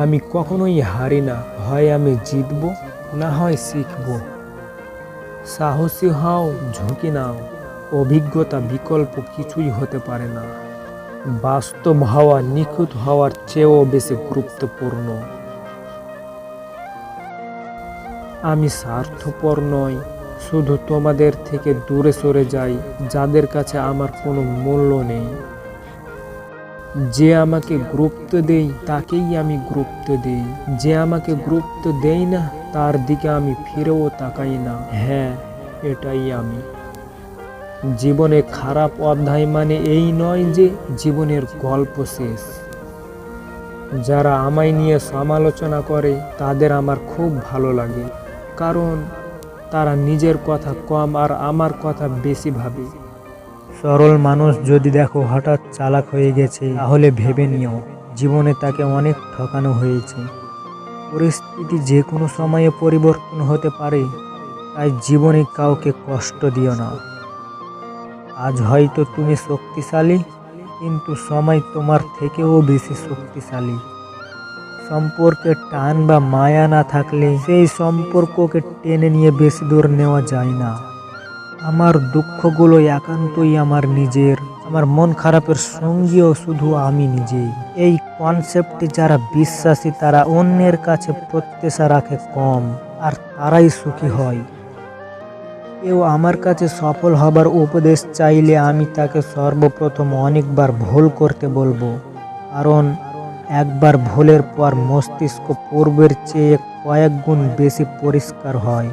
আমি কখনোই হারি না, হয় আমি জিতব, না হয় শিখব। সাহসী হও, ঝুঁকি নাও, অভিজ্ঞতা বিকল্প কিছুই হতে পারে না। বাস্তব হওয়া নিখুঁত হওয়ার চেয়েও বেশি গুরুত্বপূর্ণ। আমি স্বার্থপর নই, শুধু তোমাদের থেকে দূরে সরে যাই যাদের কাছে আমার কোনো মূল্য নেই। যে আমাকে গুরুত্ব দেয় তাকেই আমি গুরুত্ব দেই, যে আমাকে গুরুত্ব দেয় না তার দিকে আমি ফিরেও তাকাই না। হ্যাঁ, এটাই আমি। জীবনে খারাপ অধ্যায় মানে এই নয় যে জীবনের গল্প শেষ। যারা আমায় নিয়ে সমালোচনা করে তাদের আমার খুব ভালো লাগে, কারণ তারা নিজের কথা কম আর আমার কথা বেশি ভাবে। সরল মানুষ যদি দেখো হঠাৎ চালাক হয়ে গেছে, তাহলে ভেবে নিও জীবনে তাকে অনেক ঠকানো হয়েছে। পরিস্থিতি যে কোনো সময়ে পরিবর্তন হতে পারে, তাই জীবনে কাউকে কষ্ট দিও না। আজ হয়তো তুমি শক্তিশালী, কিন্তু সময় তোমার থেকেও বেশি শক্তিশালী। সম্পর্কে টান বা মায়া না থাকলে সেই সম্পর্ককে টেনে নিয়ে বেশি দূর নেওয়া যায় না। আমার দুঃখগুলো একান্তই আমার নিজের, আমার মন খারাপের সঙ্গীও শুধু আমি নিজেই। এই কনসেপ্টে যারা বিশ্বাসী তারা অন্যের কাছে প্রত্যাশা রাখে কম, আর তারাই সুখী হয়। কেউ আমার কাছে সফল হবার উপদেশ চাইলে আমি তাকে সর্বপ্রথম অনেকবার ভুল করতে বলবো, কারণ একবার ভুলের পর মস্তিষ্ক পূর্বের চেয়ে কয়েক গুণ বেশি পরিষ্কার হয়।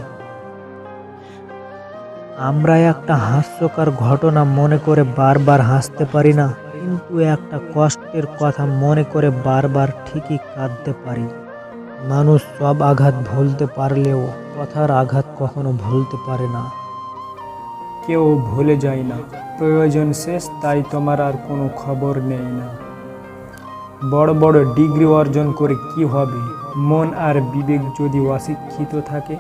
আমরা একটা হাস্যকর ঘটনা মনে করে বারবার হাসতে পারি না, কিন্তু একটা কষ্টের কথা মনে করে বারবার ঠিকই কাঁদতে পারি। মানুষ সব আঘাত ভুলতে পারলেও কথার আঘাত কখনো ভুলতে পারে না। কেউ ভুলে যায় না, প্রয়োজন শেষ তাই তোমার আর কোনো খবর নেই না। বড় বড় ডিগ্রি অর্জন করে কি হবে, মন আর বিবেক যদি অশিক্ষিত থাকে?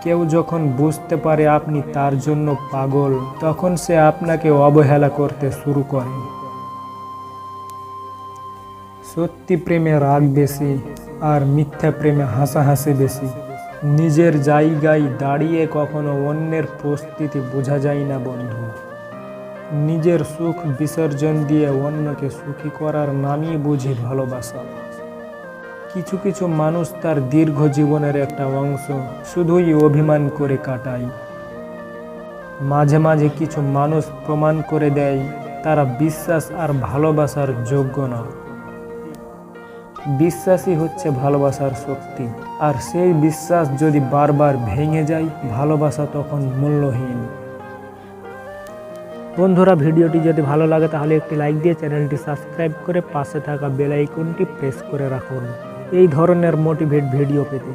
কেউ যখন বুঝতে পারে আপনি তার জন্য পাগল, তখন সে আপনাকে অবহেলা করতে শুরু করে। সত্যি প্রেমে রাগ বেশি, আর মিথ্যা প্রেমে হাসাহাসি বেশি। নিজের জায়গায় দাঁড়িয়ে কখনো অন্যের পরিস্থিতি বোঝা যায় না বন্ধু। নিজের সুখ বিসর্জন দিয়ে অন্যকে সুখী করার নামই বুঝি ভালোবাসা। কিছু কিছু মানুষ তার দীর্ঘ জীবনের একটা অংশ শুধুই অভিমান করে কাটায়। মাঝে মাঝে কিছু মানুষ প্রমাণ করে দেয় তারা বিশ্বাস আর ভালোবাসার যোগ্য না। বিশ্বাসই হচ্ছে ভালোবাসার শক্তি, আর সেই বিশ্বাস যদি বারবার ভেঙে যায়, ভালোবাসা তখন মূল্যহীন। বন্ধুরা, ভিডিওটি যদি ভালো লাগে তাহলে একটি লাইক দিয়ে চ্যানেলটি সাবস্ক্রাইব করে পাশে থাকা বেল আইকনটি প্রেস করে রাখুন এই ধরনের মোটিভেট ভিডিও পেতে।